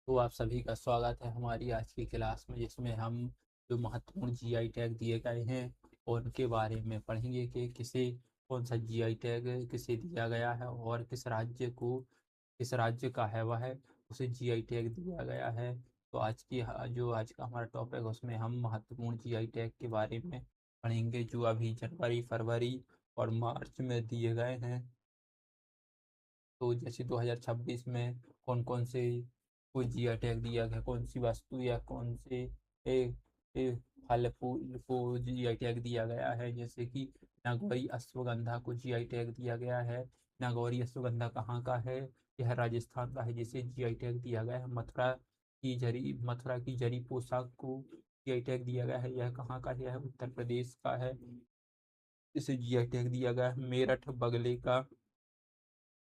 तो आप सभी का स्वागत है हमारी आज की क्लास में, जिसमें हम जो महत्वपूर्ण जीआई टैग दिए गए हैं और उनके बारे में पढ़ेंगे कि किसे कौन सा जीआई टैग किसे दिया गया है और किस राज्य का है वह उसे जीआई टैग दिया गया है। तो आज का हमारा टॉपिक है, उसमें हम महत्वपूर्ण जीआई टैग के बारे में पढ़ेंगे जो अभी जनवरी, फरवरी और मार्च में दिए गए हैं। तो जैसे 2026 में कौन कौन से कोई जीआई टैग दिया गया, कौन सी वस्तु या कौन से ए, ए, फल फूल को जीआई टैग दिया गया है। जैसे कि नागौरी अश्वगंधा को जीआई टैग दिया गया है। नागौरी अश्वगंधा कहाँ का है? यह राजस्थान का है, जिसे जीआई टैग दिया गया है। मथुरा की जरी पोशाक को जीआई टैग दिया गया है, यह कहाँ का है? यह उत्तर प्रदेश का है, इसे जीआई टैग दिया गया है।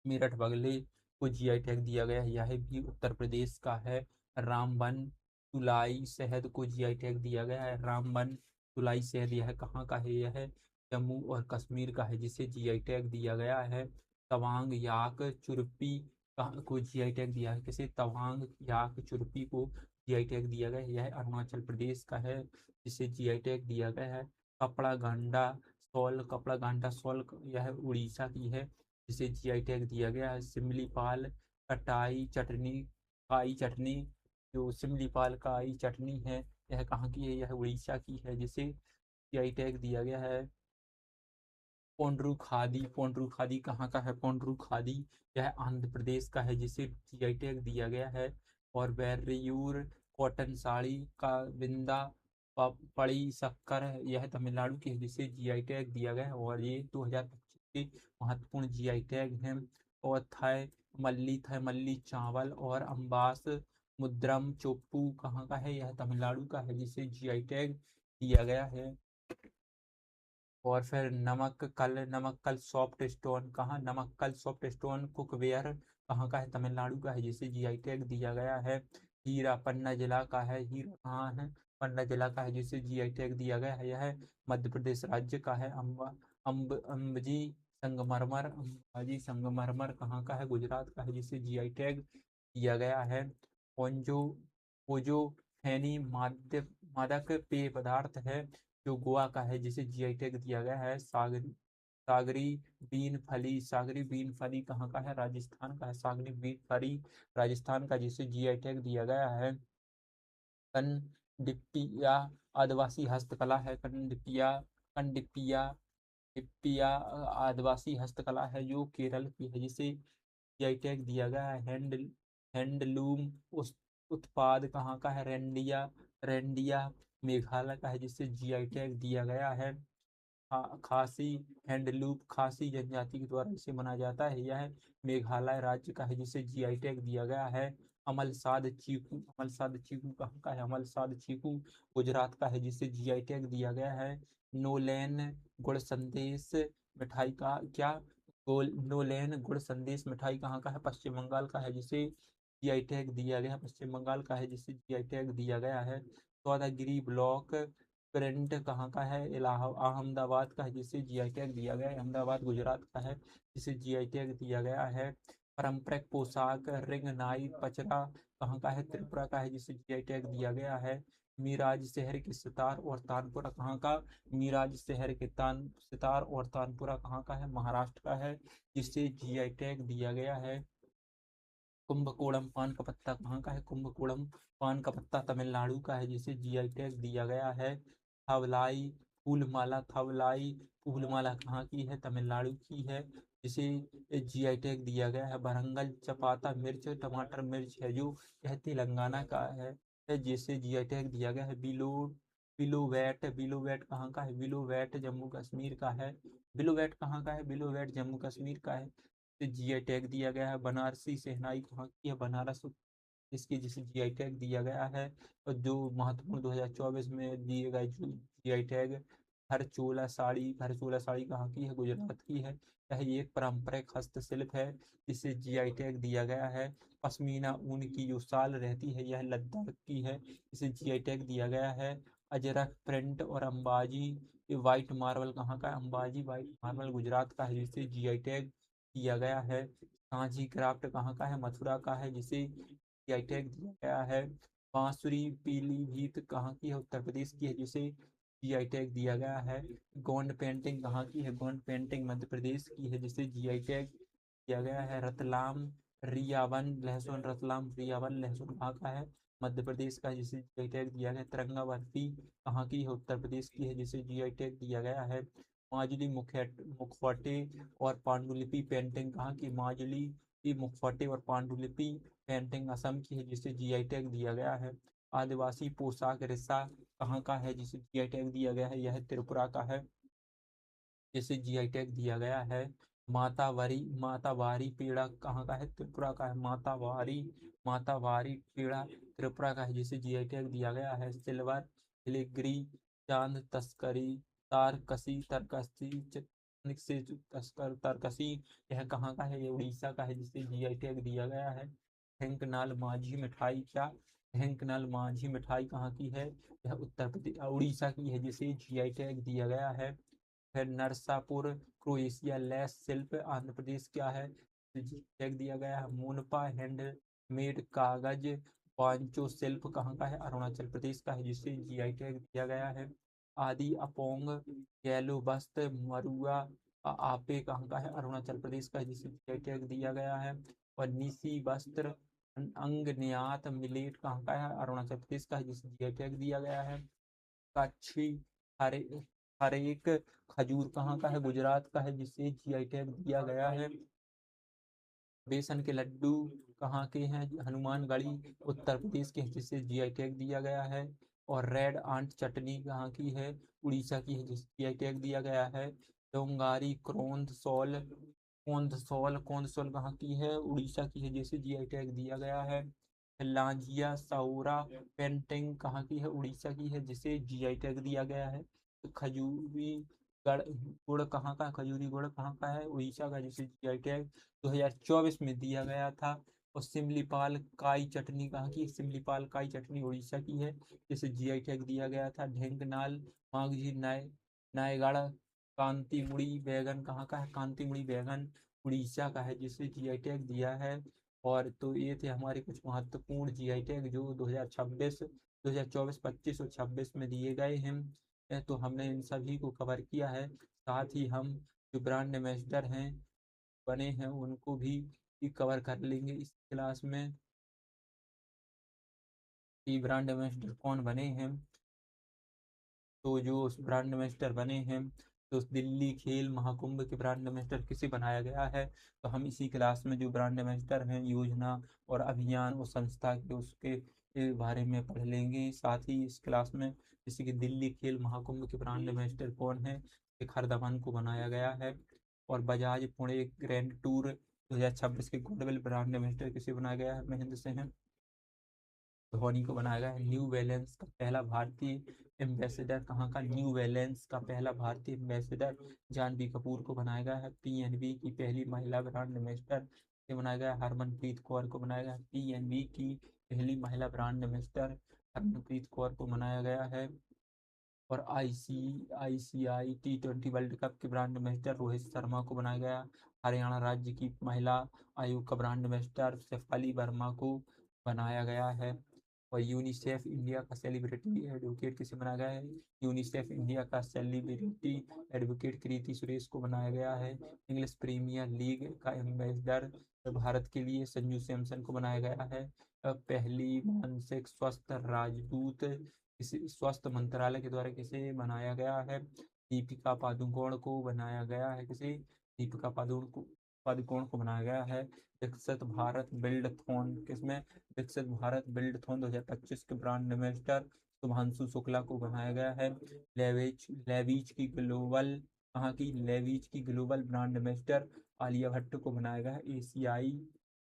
मेरठ बगले को जीआई टैग दिया गया है, यह भी उत्तर प्रदेश का है। रामबन तुलाई शहद को जीआई टैग दिया गया है। रामबन तुलाई शहद यह कहाँ का है? यह जम्मू और कश्मीर का है, जिसे जीआई टैग दिया गया है। तवांग याक चुरपी को जीआई टैग दिया है, किसे? तवांग याक चुरपी को जीआई टैग दिया गया है, यह अरुणाचल प्रदेश का है, जिसे जीआई टैग दिया गया है। कपड़ा गांडा सॉल यह उड़ीसा की है, जिसे जीआई टैग दिया गया है। सिमलीपाल कटाई चटनी काई चटनी जो सिमलीपाल काई चटनी है, यह कहाँ की है? यह उड़ीसा की है, जिसे जीआई टैग दिया गया है। पोंड्रू खादी कहाँ का है? पोंड्रू खादी यह आंध्र प्रदेश का है, जिसे जीआई टैग दिया गया है। और वेर्रियूर कॉटन साड़ी का बिंदा पड़ी शक्कर यह तमिलनाडु की है, जिसे जीआई टैग दिया गया है। और ये 2025 के महत्वपूर्ण जीआई टैग हैं। और थाई मल्ली चावल और अम्बास मुद्रम चोप्पू कहाँ का है? यह तमिलनाडु का है, जिसे जीआई टैग दिया गया है। और फिर नमक्कल सॉफ्ट स्टोन कहाँ? नमक्कल सॉफ्ट स्टोन कुकवेयर कहाँ का है? तमिलनाडु का है, जिसे जीआई टैग दिया गया है। हीरा पन्ना जिला का है। हीरा कहाँ है? पन्ना जिला का है, जिसे जीआई टैग दिया गया है, यह मध्य प्रदेश राज्य का है। अम्बजी संगमरमर कहाँ का है? गुजरात का है, जिसे जीआई टैग दिया गया है। ओंजो ओजो खैनी मादक पेय पदार्थ है, जो गोवा का है, जिसे जीआई टैग दिया गया है। सागरी बीन फली कहाँ का है? राजस्थान का है। सागरी बीन फली राजस्थान का, जिसे जीआई टैग दिया गया है। कंडिप्पिया आदिवासी हस्तकला है। कंडिप्पिया डिप्पिया आदिवासी हस्तकला है, जो केरल की है, जिसे जीआई टैग दिया गया है। हैंडलूम उस उत्पाद कहाँ का है? रेंडिया मेघालय का है, जिसे जीआई टैग दिया गया है। खासी हैंडलूम खासी जनजाति के द्वारा इसे बनाया जाता है, यह मेघालय राज्य का है, जिसे जीआई टैग दिया गया है। अमलसाद चीकू कहाँ का है? अमलसाद चीकू गुजरात का है, जिसे जीआई टैग दिया गया है। नोलेन गुड़ संदेश मिठाई का क्या नोलेन गुड़ संदेश मिठाई कहाँ का है? पश्चिम बंगाल का है, जिसे जीआई टैग दिया गया है। पश्चिम बंगाल का है, जिसे जीआई टैग दिया गया है। सौदागिरी ब्लॉक प्रिंट कहाँ का है? अहमदाबाद का है, जिसे जीआई टैग दिया गया है। अहमदाबाद गुजरात का है, जिसे जीआई टैग दिया गया है। पारंपरिक पोशाक रिंग नाई पचरा कहाँ का है? त्रिपुरा का है, जिसे जीआई टैग दिया गया है। मिराज शहर के सितार और तानपुरा कहाँ का? मिराज शहर के सितार और तानपुरा कहाँ का है? महाराष्ट्र का है, जिसे जीआई टैग दिया गया है। कुंभकोणम पान का पत्ता कहाँ का है? कुंभकोणम पान का पत्ता तमिलनाडु का है, जिसे जीआई टैग दिया गया है। थवलाई थवलाई फूलमाला कहाँ की है? तमिलनाडु की है, जिसे जीआई टैग दिया गया है। बरंगल चपाता मिर्च टमाटर मिर्च है, जो यह तेलंगाना का है, जिसे जीआई टैग दिया गया है। बिलोवेट कहाँ का है? बिलोवेट जम्मू कश्मीर का है। बिलोवेट कहाँ का है? बिलोवेट जम्मू कश्मीर का है, जीआई टैग दिया गया है। बनारसी शहनाई कहाँ की है? बनारस इसकी, जिसे जीआई टैग दिया गया है। और जो महत्वपूर्ण 2024 में दिए गए जो जीआई टैग, हरचोला साड़ी कहाँ की है? गुजरात की है, यह एक पारंपरिक हस्तशिल्प है, जिसे जीआई टैग दिया गया है। पश्मीना ऊन की जो शाल रहती है, यह लद्दाख की है, इसे जीआई टैग दिया गया है। अजरक प्रिंट और अंबाजी व्हाइट मार्बल कहाँ का है? अंबाजी व्हाइट मार्बल गुजरात का है, जिसे जीआई टैग दिया गया है। सांची क्राफ्ट कहाँ का है? मथुरा का है, जिसे जीआई टैग दिया गया है। बांसुरी पीलीभीत कहाँ की है? उत्तर प्रदेश की है, जिसे जीआई टैग दिया गया है। गोंड पेंटिंग कहाँ की है? गोंड पेंटिंग मध्य प्रदेश की है, जिसे जीआई टैग दिया गया है। रतलाम रियावन लहसुन, रतलाम रियावन लहसुन कहाँ का है? मध्य प्रदेश का है, जिसे जीआई टैग दिया गया है। तिरंगा बर्फी कहाँ की है? उत्तर प्रदेश की है, जिसे जीआई टैग दिया गया है। माजुली मुखौटे और पांडुलिपि पेंटिंग कहाँ की? माजुली की मुखौटे और पांडुलिपि पेंटिंग असम की है, जिसे जीआई टैग दिया गया है। आदिवासी पोशाक रिसा कहाँ का है? जिसे जीआई टैग दिया गया है, यह त्रिपुरा का है, जिसे जीआई टैग दिया गया है। मातावारी पेड़ा कहाँ का है? त्रिपुरा का है। मातावारी पेड़ा त्रिपुरा का है, जिसे जीआई टैग दिया गया है। सिल्वर फिलिग्री चांद तस्करी तारकसी तरकसी से तस्कर तरकसी, यह कहाँ का है? ये उड़ीसा का है, जिसे जीआई टैग दिया गया है। ढेंकनाल माझी मिठाई क्या? ढेंकनाल माझी मिठाई कहाँ की है? यह उत्तर प्रदेश उड़ीसा की है, जिसे जीआई टैग दिया गया है। फिर नरसापुर क्रोएशिया लेस शिल्प आंध्र प्रदेश क्या है? टैग दिया गया है। मोनपा हैंडमेड कागज पांचो शिल्प कहाँ का है? अरुणाचल प्रदेश का है, जिसे जीआई टैग दिया गया है। आदि अपोंग गैलो वस्त्र मरुआ आपे कहाँ का है? अरुणाचल प्रदेश का है, जिसे जीआई टैग दिया गया है। और निसी वस्त्र अंग नियात मिलेट कहाँ का है? अरुणाचल प्रदेश का है, जिसे जीआई टैग दिया गया है। कच्छी हरे हरेक खजूर कहाँ का है? गुजरात का है, जिसे जीआई टैग दिया गया है। बेसन के लड्डू कहाँ के हैं? हनुमानगढ़ी उत्तर प्रदेश के हैं, जिसे जीआई टैग दिया गया है। और रेड आंट चटनी कहाँ की है? उड़ीसा की है, जिसे जीआई टैग दिया गया है। डोंगारी कोंद सॉल कहाँ की है? उड़ीसा की है, जिसे जीआई टैग दिया गया है। लांजिया साउरा पेंटिंग कहाँ की है? उड़ीसा की है, जिसे जीआई टैग दिया गया है। खजूरी गढ़ गुड़ कहाँ का? खजूरी गुड़ कहाँ का है? उड़ीसा का, जिसे जीआई टैग 2024 में दिया गया था। और सिमलीपाल काई चटनी कहाँ की? सिमलीपाल काई चटनी उड़ीसा की है, जिसे जीआई टैग दिया गया था। ढेंकनाल मांगजी नायगढ़ कांतीमुड़ी बैगन कहाँ का है? कांतीमुड़ी बैगन उड़ीसा का है, जिसे जीआई टैग दिया है। और तो ये थे हमारे कुछ महत्वपूर्ण जीआई टैग जो 2026 2024 25 और 26 में दिए गए हैं। तो हमने इन सभी को कवर किया है। साथ ही हम जो ब्रांड एम्बेसडर हैं बने हैं उनको भी कवर कर लेंगे इस क्लास में, कि ब्रांड एम्बेसडर कौन बने हैं। तो जो उस ब्रांड एम्बेसडर बने हैं, तो उस दिल्ली खेल महाकुंभ के ब्रांड एम्बेसडर किसे बनाया गया है? तो हम इसी क्लास में जो ब्रांड एम्बेसडर हैं, योजना और अभियान और संस्था के उसके बारे में पढ़ लेंगे। साथ ही इस क्लास में जैसे कि दिल्ली खेल महाकुंभ के ब्रांड एम्बेसडर कौन है? शिखर धवन को बनाया गया है। और बजाज पुणे ग्रैंड टूर 2026 के गुडविल ब्रांड एम्बेसडर किसे बनाया गया है? महेंद्र सिंह धोनी को बनाया गया है। न्यू बैलेंस का पहला भारतीय एम्बेसडर कहाँ का? न्यू बैलेंस का पहला भारतीय एम्बेसडर जानवी कपूर को बनाया गया है। पीएनबी की पहली महिला ब्रांड एम्बेसडर से बनाया गया है। हरमनप्रीत कौर को बनाया गया है। पीएनबी की पहली महिला ब्रांड एम्बेसडर हरमनप्रीत कौर को बनाया गया है। और आईसीआई T20 वर्ल्ड कप के ब्रांड एम्बेसडर रोहित शर्मा को बनाया गया। हरियाणा राज्य की महिला आयोग का ब्रांड एम्बेसडर शेफाली वर्मा को बनाया गया है। और यूनिसेफ इंडिया का सेलिब्रिटी एडवोकेट किसे बनाया गया है? यूनिसेफ इंडिया का सेलिब्रिटी एडवोकेट कृति सुरेश को बनाया गया है। इंग्लिश प्रीमियर लीग का एम्बेसडर भारत के लिए संजू सैमसन को बनाया गया है। पहली मानसिक स्वास्थ्य राजदूत इसे स्वास्थ्य मंत्रालय के द्वारा किसे बनाया गया है? दीपिका पादुकोण को बनाया गया है। किसे? दीपिका पादुकोण को बनाया गया है। विकसित भारत बिल्डथॉन किसमें? विकसित भारत बिल्डथॉन 2025 के ब्रांड एम्बेसडर शुभांशु शुक्ला को बनाया गया है। लेविज की ग्लोबल कहाँ की? लेविज की global brand ambassador Alia Bhatt को बनाया गया है।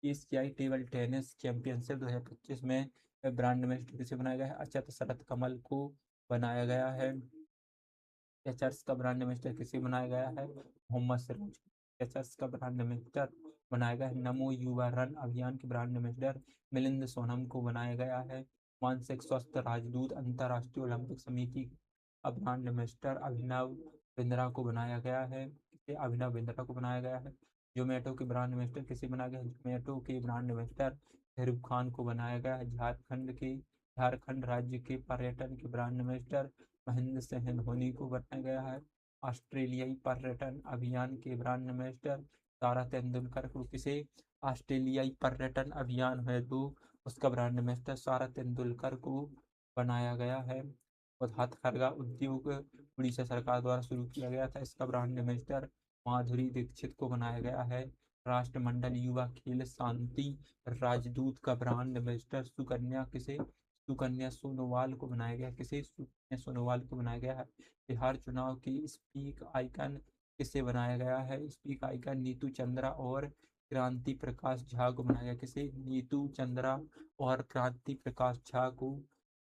एशियाई टेबल टेनिस चैंपियनशिप 2025 में ब्रांड एम्बेसडर किसे बनाया गया है? अचत शरत कमल को बनाया गया है। एचर्स का ब्रांड एम्बेसडर किसे बनाया गया है? मोहम्मद सिराज। एचर्स का ब्रांड एम्बेसडर बनाया गया है। नमो युवा रन अभियान के ब्रांड एम्बेसडर मिलिंद सोनम को बनाया गया है। मानसिक स्वास्थ्य राजदूत अंतर्राष्ट्रीय ओलंपिक समिति का ब्रांड एम्बेसडर अभिनव बिंद्रा को बनाया गया है। अभिनव बिंद्रा को बनाया गया है। जोमेटो के ब्रांड एम्बेसडर किसे बनाया गया? जोमेटो के ब्रांड एम्बेसडर शाहरुख खान को बनाया गया है। झारखंड राज्य के पर्यटन के ब्रांड एम्बेसडर महेंद्र सिंह धोनी को बनाया गया है। ऑस्ट्रेलियाई पर्यटन अभियान के ब्रांड एम्बेसडर सारा तेंदुलकर को किसे? ऑस्ट्रेलियाई पर्यटन अभियान है तो उसका ब्रांड एम्बेसडर सारा तेंदुलकर को बनाया गया है। और हथकरघा उद्योग उड़ीसा सरकार द्वारा शुरू किया गया था, इसका ब्रांड एम्बेसडर माधुरी दीक्षित को बनाया गया है। राष्ट्रमंडल युवा खेल शांति राजदूत का ब्रांड एम्बेसडर सुकन्या सोनोवाल को बनाया गया। किसे? सुकन्या सोनोवाल को बनाया गया है। बिहार चुनाव की स्पीक आइकन किसे बनाया गया है? स्पीक आइकन नीतू चंद्रा और क्रांति प्रकाश झा को बनाया गया। किसे? नीतू चंद्रा और क्रांति प्रकाश झा को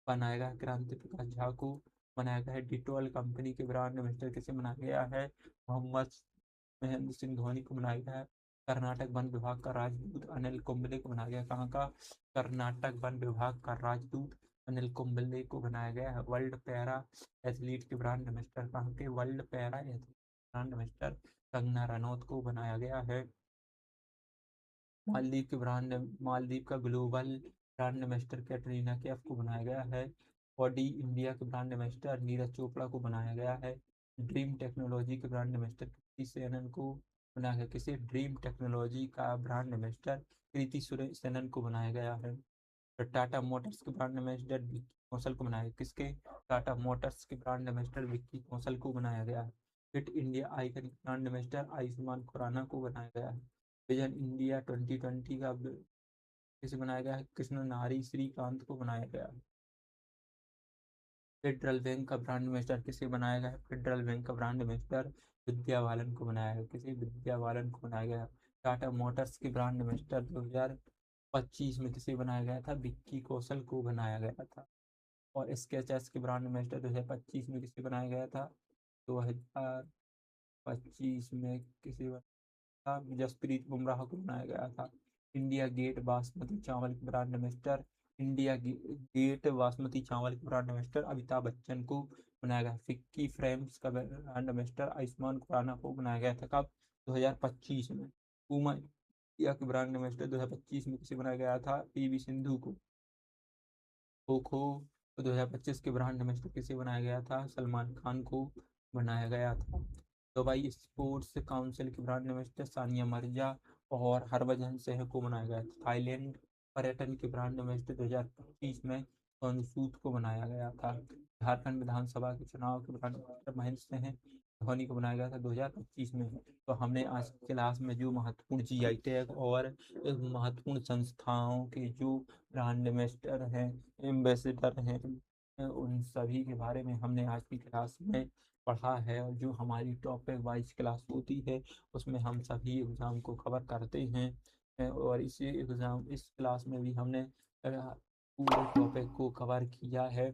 बनाया गया। क्रांति प्रकाश झा को बनाया गया है। डिटोल कंपनी के ब्रांड एम्बेसडर किसे बनाया गया है? मोहम्मद महेंद्र सिंह धोनी को बनाया गया है। कर्नाटक वन विभाग का राजदूत अनिल कुंबले को बनाया गया। कहाँ का? कर्नाटक वन विभाग का राजदूत अनिल कुंबले को बनाया गया है। वर्ल्ड पैरा एथलीट के ब्रांड एम्बेसडर कहाँ के? World para athlete brand ambassador Kangana Ranaut को बनाया गया है। मालदीव का global brand ambassador Katrina Kaif को बनाया गया है। ऑडी इंडिया के ब्रांड एम्बेसडर नीरज चोपड़ा को बनाया गया है। ड्रीम टेक्नोलॉजी के ब्रांड एम्बेसडर कृति सेनन को बनाया गया। किसे? ड्रीम टेक्नोलॉजी का ब्रांड एम्बेसडर कृति सेनन को बनाया गया है। तो टाटा मोटर्स के ब्रांड एम्बेसडर विक्की कौशल को बनाया गया। किसके? टाटा मोटर्स के ब्रांड एम्बेसडर विक्की कौशल को बनाया गया है। फिट इंडिया आइकन के ब्रांड एम्बेसडर आयुष्मान खुराना को बनाया गया है। विजन इंडिया 2020 का किसे बनाया गया है? कृष्ण नारी श्रीकांत को बनाया गया है। फेडरल बैंक का ब्रांड एम्बेसडर किसे बनाया गया है? फेडरल बैंक का ब्रांड एम्बेसडर विद्या बालन को बनाया गया। किसे? विद्या बालन को बनाया गया। टाटा मोटर्स के ब्रांड एम्बेसडर 2025 में किसे बनाया गया था? विक्की कौशल को बनाया गया था। और स्केचर्स के ब्रांड एम्बेसडर 2025 में किसे बनाया गया था? 2025 में किसे था? जसप्रीत बुमराह को बनाया गया था। इंडिया गेट बासमती चावल के ब्रांड एम्बेसडर गेट बासमती चावल के ब्रांड एम्बेसडर अमिताभ बच्चन को बनाया गया। फिक्की फ्रेम्स का ब्रांड एम्बेसडर आयुष्मान खुराना को बनाया गया था। कब? 2025 में। पूमा इंडिया के ब्रांड एम्बेसडर 2025 में किसे बनाया गया था? पीवी सिंधु को। खो खो 2025 के ब्रांड एम्बेसडर किसे बनाया गया था? सलमान खान को बनाया गया था। दुबई स्पोर्ट्स काउंसिल के ब्रांड एम्बेसडर सानिया मिर्जा और हरभजन सिंह को बनाया गया था। थाईलैंड पर्यटन के ब्रांड एम्बेसडर 2025 में सोनू सूद को बनाया गया था। झारखंड विधानसभा के चुनाव के ब्रांड एम्बेसडर महेंद्र सिंह धोनी को बनाया गया था 2025 में। तो हमने आज की क्लास में जो महत्वपूर्ण जीआई टैग और महत्वपूर्ण संस्थाओं के जो ब्रांड एम्बेसडर हैं उन सभी के बारे में हमने आज की क्लास में पढ़ा है। और जो हमारी टॉपिक वाइज क्लास होती है उसमें हम सभी एग्ज़ाम को कवर करते हैं और इस क्लास में भी हमने पूरे टॉपिक को कवर किया है।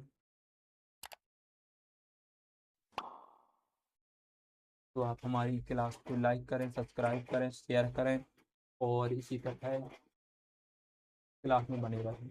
तो आप हमारी क्लास को लाइक करें, सब्सक्राइब करें, शेयर करें और इसी तरह क्लास में बने रहें।